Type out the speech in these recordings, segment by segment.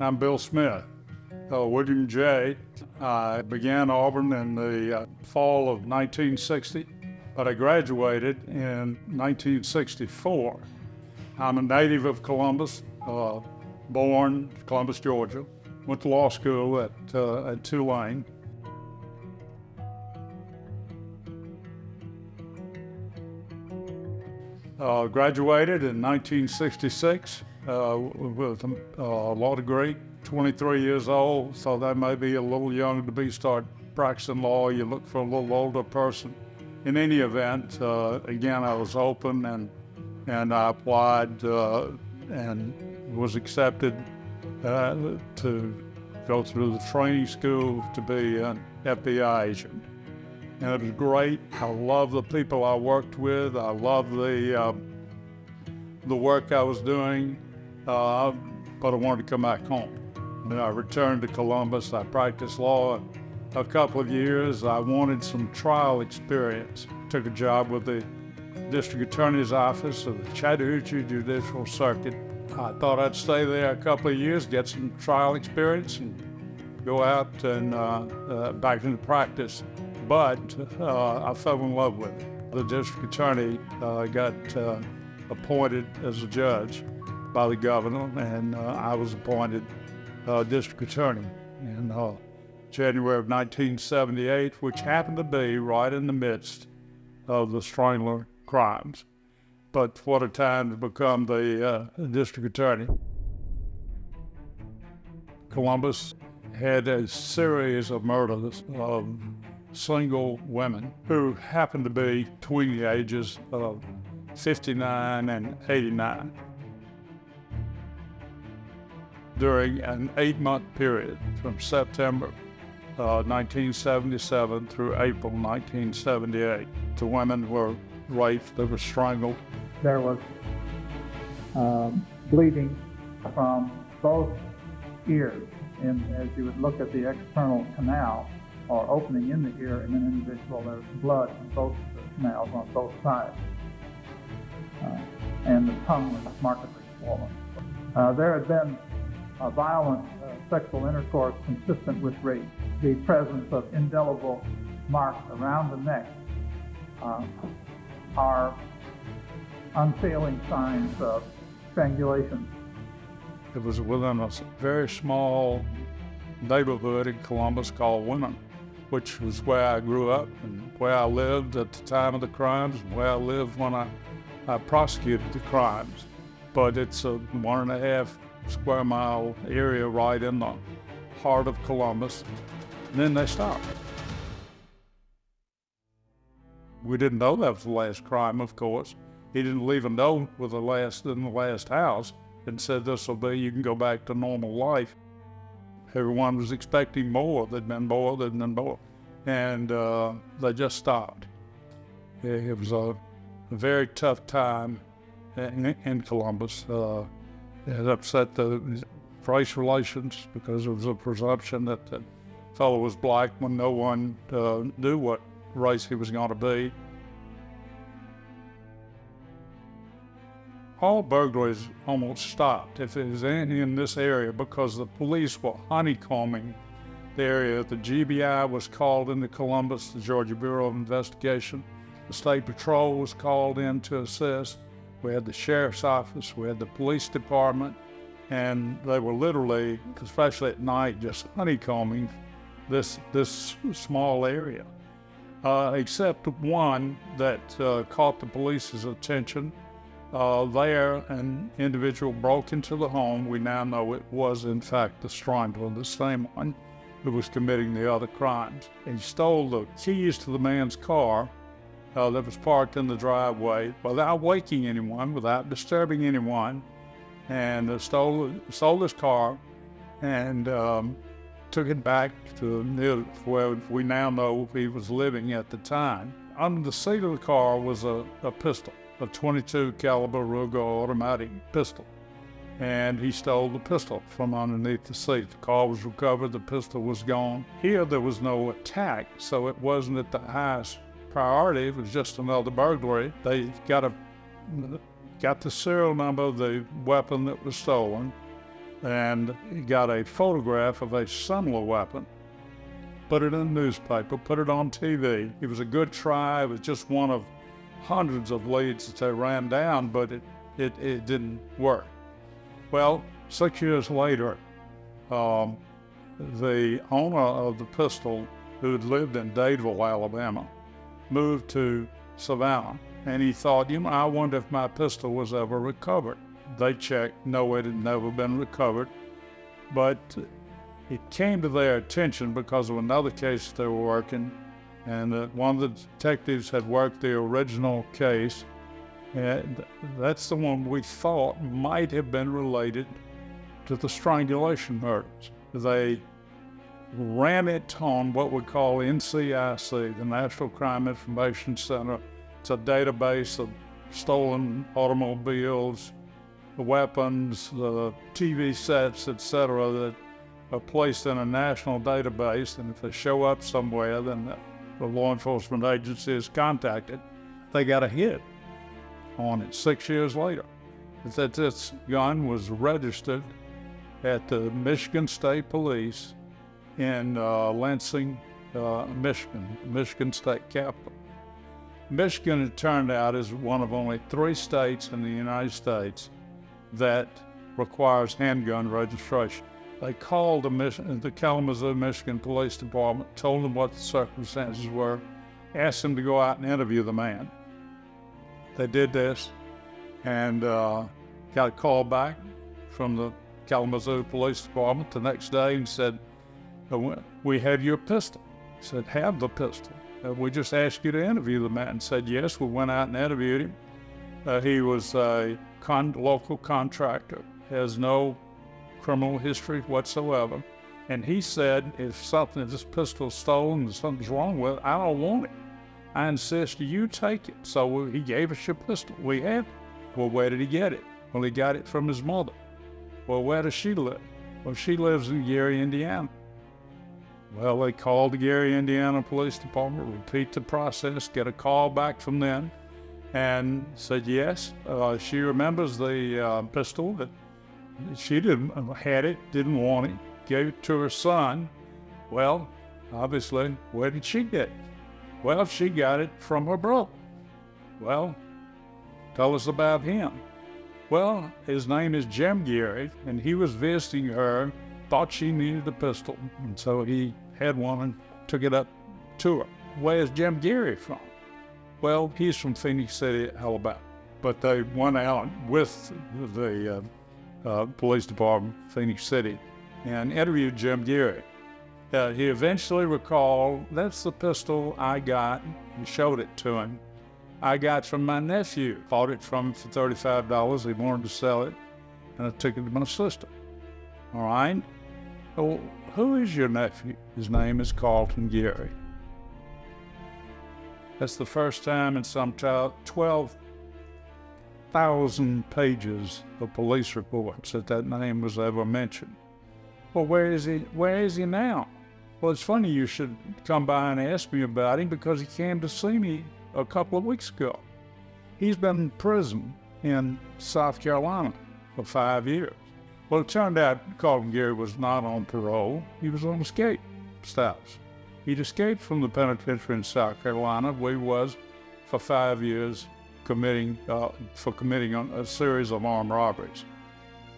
I'm Bill Smith. William J. I began Auburn in the fall of 1960, but I graduated in 1964. I'm a native of Columbus, born Columbus, Georgia. Went to law school at Tulane. Graduated in 1966 with a law degree. 23 years old, so that may be a little young to start practicing law. You look for a little older person. In any event, again, I was open and I applied and was accepted to go through the training school to be an FBI agent. And it was great. I love the people I worked with. I love the work I was doing, but I wanted to come back home. And I returned to Columbus. I practiced law a couple of years. I wanted some trial experience. Took a job with the district attorney's office of the Chattahoochee Judicial Circuit. I thought I'd stay there a couple of years, get some trial experience, and go out and back into practice. But I fell in love with it. The district attorney got appointed as a judge by the governor, and I was appointed district attorney in January of 1978, which happened to be right in the midst of the Strangler crimes. But what a time to become the district attorney. Columbus had a series of murders of single women who happened to be between the ages of 59 and 89. During an 8-month period from September 1977 through April 1978. The women were raped, they were strangled. There was bleeding from both ears, and as you would look at the external canal or opening in the ear in an individual, there was blood in both of the canals on both sides. And the tongue was markedly swollen. There had been violent sexual intercourse consistent with rape. The presence of indelible marks around the neck are unfailing signs of strangulation. It was within a very small neighborhood in Columbus called Winton, which was where I grew up and where I lived at the time of the crimes and where I lived when I prosecuted the crimes. But it's a 1.5 square mile area right in the heart of Columbus. And then they stopped. We didn't know that was the last crime, of course. He didn't leave a note with in the last house and said, "This will be, you can go back to normal life." Everyone was expecting more. There'd been more, there'd been more. And they just stopped. It was a very tough time in Columbus. It upset the race relations because there was a presumption that the fellow was black when no one knew what race he was going to be. All burglaries almost stopped, if it was anything in this area, because the police were honeycombing the area. The GBI was called into Columbus, the Georgia Bureau of Investigation. The State Patrol was called in to assist. We had the sheriff's office, we had the police department, and they were literally, especially at night, just honeycombing this small area. Except one that caught the police's attention. There, an individual broke into the home. We now know it was, in fact, the Strangler, the same one who was committing the other crimes. He stole the keys to the man's car that was parked in the driveway without waking anyone, without disturbing anyone, and stole his car and took it back to near where we now know he was living at the time. Under the seat of the car was a pistol, a .22 caliber Ruger automatic pistol, and he stole the pistol from underneath the seat. The car was recovered, the pistol was gone. Here there was no attack, so it wasn't at the highest priority. It was just another burglary. They got the serial number of the weapon that was stolen. and he got a photograph of a similar weapon, put it in the newspaper, put it on TV. It was a good try. It was just one of hundreds of leads that they ran down, but it didn't work. Well, 6 years later, the owner of the pistol, who had lived in Dadeville, Alabama, moved to Savannah, and he thought, I wonder if my pistol was ever recovered. They checked, no, it had never been recovered, but it came to their attention because of another case they were working, and one of the detectives had worked the original case, and that's the one we thought might have been related to the strangulation murders. They ran it on what we call NCIC, the National Crime Information Center. It's a database of stolen automobiles, the weapons, the TV sets, etc., that are placed in a national database, and if they show up somewhere, then the law enforcement agency is contacted. They got a hit on it 6 years later. That this gun was registered at the Michigan State Police in Lansing, Michigan State Capital. Michigan, it turned out, is one of only 3 states in the United States that requires handgun registration. They called the Kalamazoo, Michigan Police Department, told them what the circumstances were, asked them to go out and interview the man. They did this and got a call back from the Kalamazoo Police Department the next day and said, "We have your pistol." He said, "Have the pistol? We just asked you to interview the man." And said, "Yes." We went out and interviewed him. He was a local contractor, has no criminal history whatsoever. And he said, if this pistol's stolen and something's wrong with it, I don't want it. I insist you take it. So he gave us your pistol. We have it. Well, where did he get it? Well, he got it from his mother. Well, where does she live? Well, she lives in Gary, Indiana. Well, they called the Gary, Indiana Police Department, repeat the process, get a call back from them, and said yes, she remembers the pistol, that she had it, didn't want it, gave it to her son. Well, obviously, where did she get it? Well, she got it from her brother. Well, tell us about him. Well, his name is Jim Gary, and he was visiting her, thought she needed a pistol, and so he had one and took it up to her. Where's Jim Gary from? Well, he's from Phoenix City, Alabama. But they went out with the police department, Phoenix City, and interviewed Jim Gary. He eventually recalled, that's the pistol I got, and showed it to him. I got from my nephew. Bought it from him for $35. He wanted to sell it, and I took it to my sister. All right? Well, who is your nephew? His name is Carlton Gary. That's the first time in some 12,000 pages of police reports that name was ever mentioned. Well, where is he? Where is he now? Well, it's funny you should come by and ask me about him, because he came to see me a couple of weeks ago. He's been in prison in South Carolina for 5 years. Well, it turned out Carlton Gary was not on parole. He was on escape status. He'd escaped from the penitentiary in South Carolina, where he was for 5 years committing a series of armed robberies.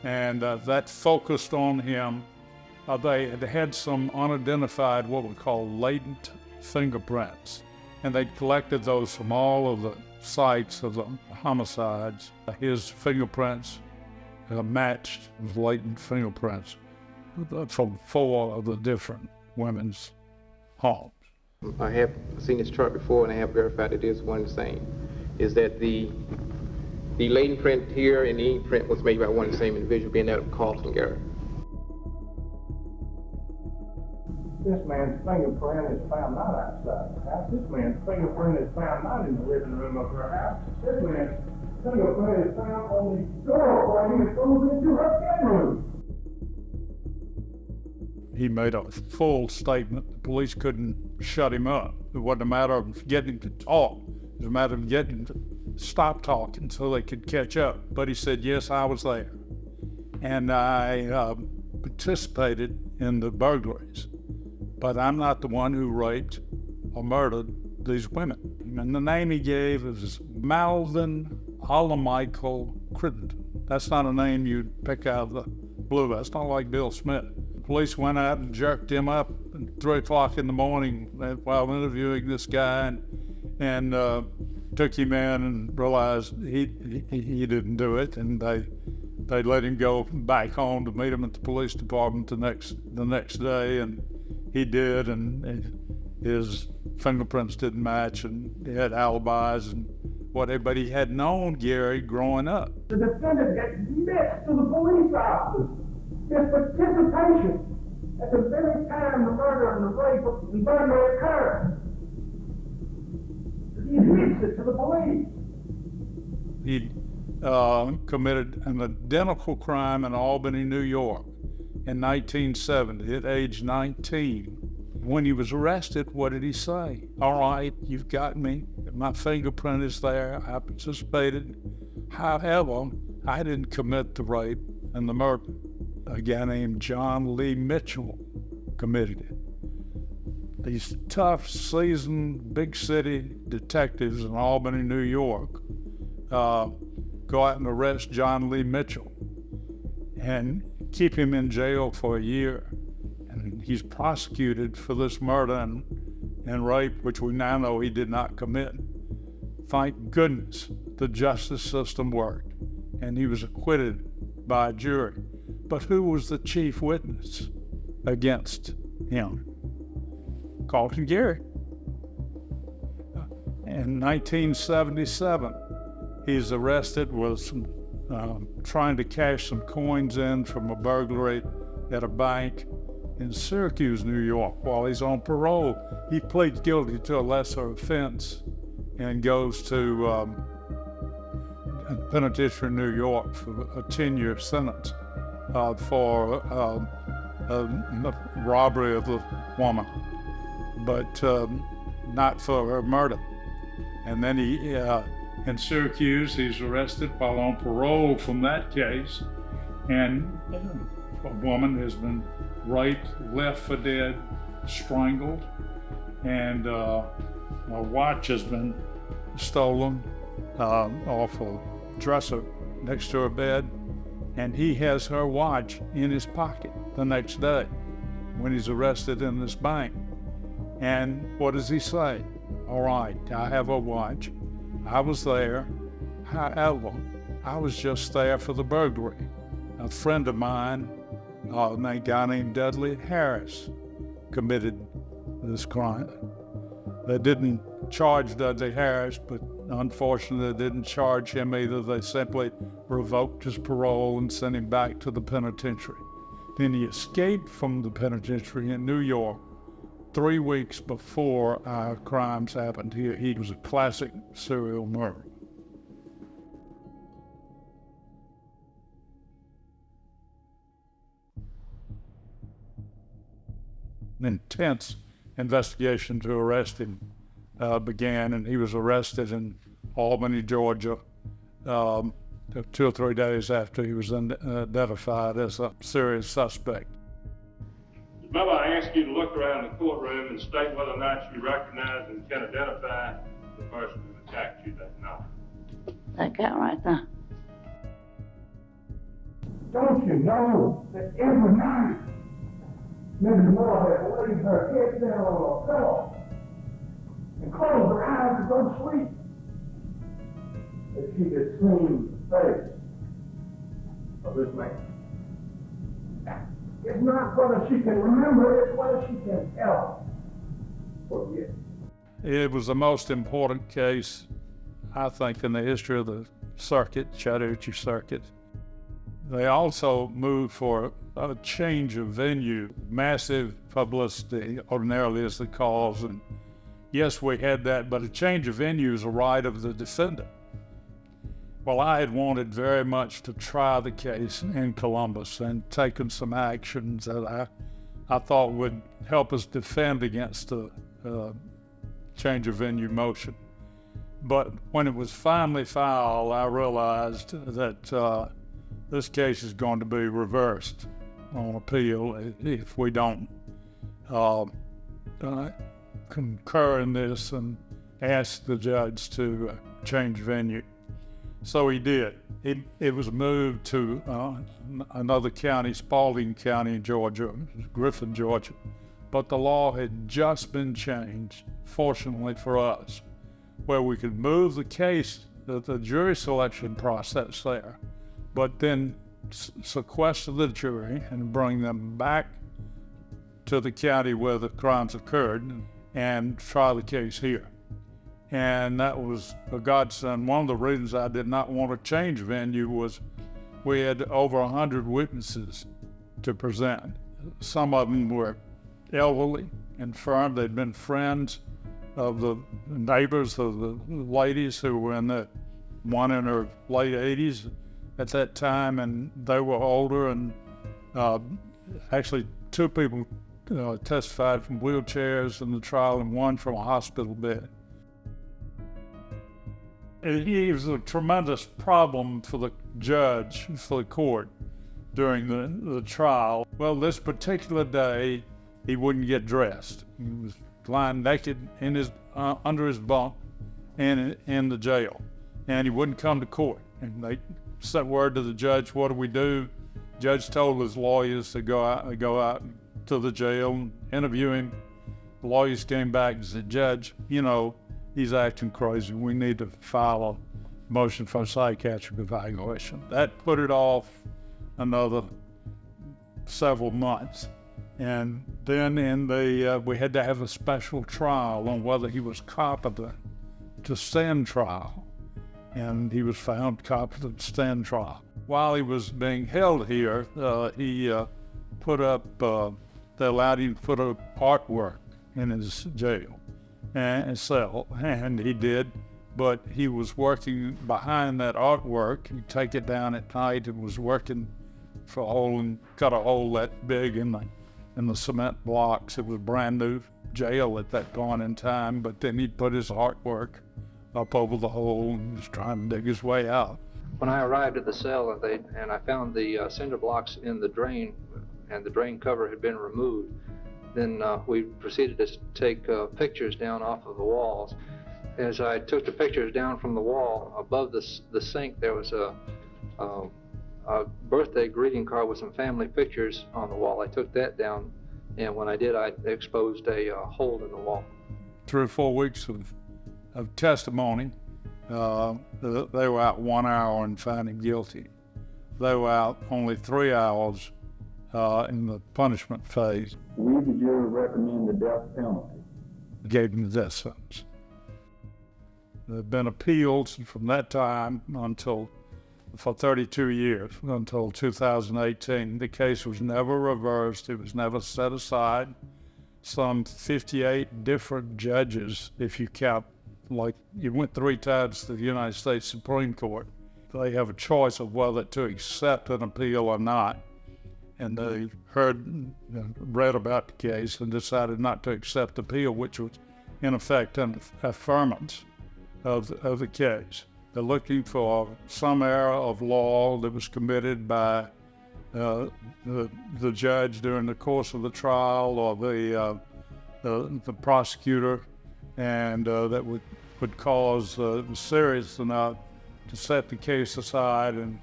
And that focused on him. They had some unidentified, what we call latent fingerprints. And they collected those from all of the sites of the homicides. His fingerprints matched with latent fingerprints from 4 of the different women's homes. I have seen this chart before, and I have verified it is one and the same. Is that the latent print here and the ink print was made by one and the same individual, being that of Carlton Gary. This man's fingerprint is found not outside the house. This man's fingerprint is found not in the living room of her house. This man's fingerprint is found on the door frame that goes into her bedroom. He made a full statement. The police couldn't shut him up. It wasn't a matter of getting him to talk. It was a matter of getting him to stop talking so they could catch up. But he said, yes, I was there. and I participated in the burglaries. But I'm not the one who raped or murdered these women. And the name he gave is Malvin Alamichael Crittenden. That's not a name you'd pick out of the blue. That's not like Bill Smith. The police went out and jerked him up at 3 o'clock in the morning while interviewing this guy, and took him in and realized he didn't do it, and they let him go back home to meet him at the police department the next day, and he did, and his fingerprints didn't match, and he had alibis and whatever, but he had known Gary growing up. The defendant admits to the police officers his participation at the very time the murder and the rape and burglary occurred. He admits it to the police. He committed an identical crime in Albany, New York in 1970 at age 19. When he was arrested, what did he say? All right, you've got me. My fingerprint is there. I participated. However, I didn't commit the rape and the murder. A guy named John Lee Mitchell committed it. These tough, seasoned, big city detectives in Albany, New York, go out and arrest John Lee Mitchell and keep him in jail for a year. And he's prosecuted for this murder and rape, which we now know he did not commit. Thank goodness the justice system worked, and he was acquitted by a jury. But who was the chief witness against him? Carlton Gary. In 1977, he's arrested with some, trying to cash some coins in from a burglary at a bank in Syracuse, New York. While he's on parole, he pleads guilty to a lesser offense and goes to penitentiary in New York for a 10-year sentence for robbery of the woman, but not for her murder. And then he, in Syracuse, he's arrested while on parole from that case, and a woman has been raped, left for dead, strangled, and a watch has been stolen off a dresser next to her bed, and he has her watch in his pocket the next day when he's arrested in this bank. And what does he say? All right, I have a watch. I was there. However, I was just there for the burglary. A friend of mine, a guy named Dudley Harris, committed this crime. They didn't charge Dudley Harris, but unfortunately they didn't charge him either. They simply revoked his parole and sent him back to the penitentiary. Then he escaped from the penitentiary in New York 3 weeks before our crimes happened. He was a classic serial murderer. An intense investigation to arrest him began, and he was arrested in Albany, Georgia, 2 or 3 days after he was identified as a serious suspect. Remember, I asked you to look around the courtroom and state whether or not you recognize and can identify the person who attacked you that night. That guy right there. Don't you know that every night Mrs. Moore had laid her head down on a pillow and closed her eyes to go to sleep, that she could see the face of this man. It's not whether she can remember, it's whether she can help forget. It was the most important case, I think, in the history of the circuit, Chattahoochee Circuit. They also moved for a change of venue. Massive publicity ordinarily is the cause, and yes, we had that, but a change of venue is a right of the defendant. Well, I had wanted very much to try the case in Columbus and taken some actions that I thought would help us defend against the change of venue motion. But when it was finally filed, I realized that this case is going to be reversed on appeal if we don't concur in this and ask the judge to change venue. So he did. It was moved to another county, Spalding County, Georgia, Griffin, Georgia. But the law had just been changed, fortunately for us, where we could move the case, the jury selection process there, but then sequester the jury and bring them back to the county where the crimes occurred and try the case here. And that was a godsend. One of the reasons I did not want to change venue was we had over 100 witnesses to present. Some of them were elderly, infirm. They'd been friends of the neighbors of the ladies who were one in her late 80s at that time, and they were older, and actually 2 people testified from wheelchairs in the trial and 1 from a hospital bed. It was a tremendous problem for the judge, for the court, during the trial. Well, this particular day, he wouldn't get dressed. He was lying naked in under his bunk in the jail, and he wouldn't come to court. And they sent word to the judge, what do we do? Judge told his lawyers to go out to the jail and interview him. The lawyers came back and said, Judge, he's acting crazy. We need to file a motion for psychiatric evaluation. That put it off another several months. And then we had to have a special trial on whether he was competent to stand trial. And he was found competent to stand trial. While he was being held here, he put up, they allowed him to put up artwork in his jail and cell, and he did, but he was working behind that artwork. He'd take it down at night and was working for a hole and cut a hole that big in the cement blocks. It was a brand new jail at that point in time, but then he'd put his artwork up over the hole and was trying to dig his way out. When I arrived at the cell and I found the cinder blocks in the drain, and the drain cover had been removed, then we proceeded to take pictures down off of the walls. As I took the pictures down from the wall, above the sink there was a birthday greeting card with some family pictures on the wall. I took that down, and when I did, I exposed a hole in the wall. 3 or 4 weeks of testimony. They were out 1 hour and found him guilty. They were out only 3 hours in the punishment phase. We, the jury, recommend the death penalty. Gave him the death sentence. There have been appeals from that time for 32 years, until 2018. The case was never reversed. It was never set aside. Some 58 different judges, if you count, like you went 3 times to the United States Supreme Court. They have a choice of whether to accept an appeal or not. And they read about the case and decided not to accept the appeal, which was in effect an affirmance of the case. They're looking for some error of law that was committed by the judge during the course of the trial, or the prosecutor, and that would cause serious enough to set the case aside and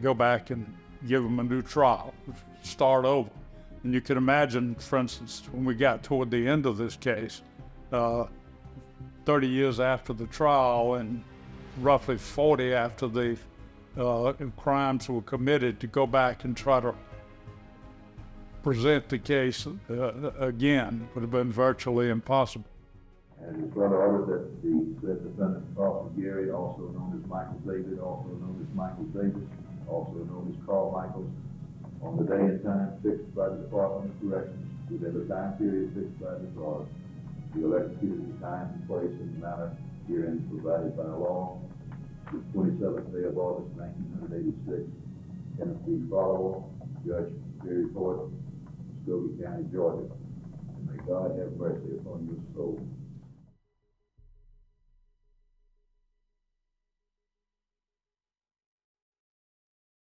go back and give them a new trial, start over. And you can imagine, for instance, when we got toward the end of this case, 30 years after the trial and roughly 40 after the crimes were committed, to go back and try to present the case again would have been virtually impossible. And it's further ordered that the said defendant, Carlton Gary, also known as Michael David, also known as Michael Davis, also known as Carl Michaels, on the day and time fixed by the Department of Corrections, within the time period fixed by this order, be electrocuted at the time and place in the manner herein provided by law. The 27th day of August, 1986, Kenneth B. Follower, Judge, Superior Court, Muskogee County, Georgia. And may God have mercy upon your soul.